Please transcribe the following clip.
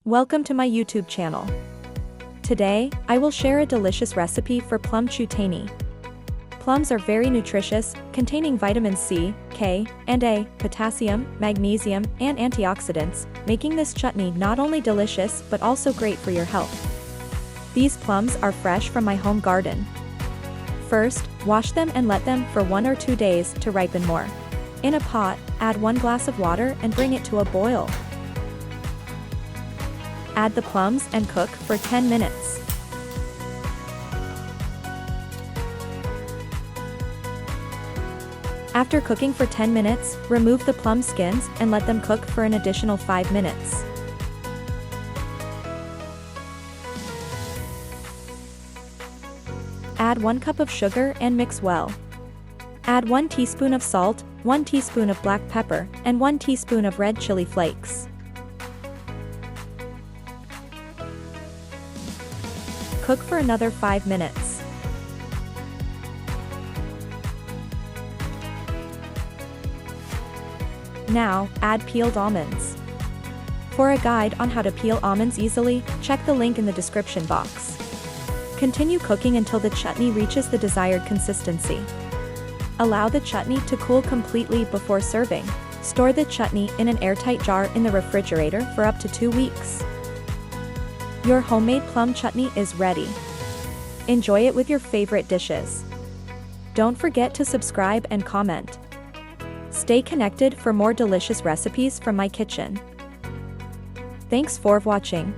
Welcome to my YouTube channel. Today, I will share a delicious recipe for plum chutney. Plums are very nutritious, containing vitamins C, K, and A, potassium, magnesium, and antioxidants, making this chutney not only delicious but also great for your health. These plums are fresh from my home garden. First, wash them and let them for 1 or 2 days to ripen more. In a pot, add 1 glass of water and bring it to a boil. Add the plums and cook for 10 minutes. After cooking for 10 minutes, remove the plum skins and let them cook for an additional 5 minutes. Add 1 cup of sugar and mix well. Add 1 teaspoon of salt, 1 teaspoon of black pepper, and 1 teaspoon of red chili flakes. Cook for another 5 minutes. Now, add peeled almonds. For a guide on how to peel almonds easily, check the link in the description box. Continue cooking until the chutney reaches the desired consistency. Allow the chutney to cool completely before serving. Store the chutney in an airtight jar in the refrigerator for up to 2 weeks. Your homemade plum chutney is ready. Enjoy it with your favorite dishes. Don't forget to subscribe and comment. Stay connected for more delicious recipes from my kitchen. Thanks for watching.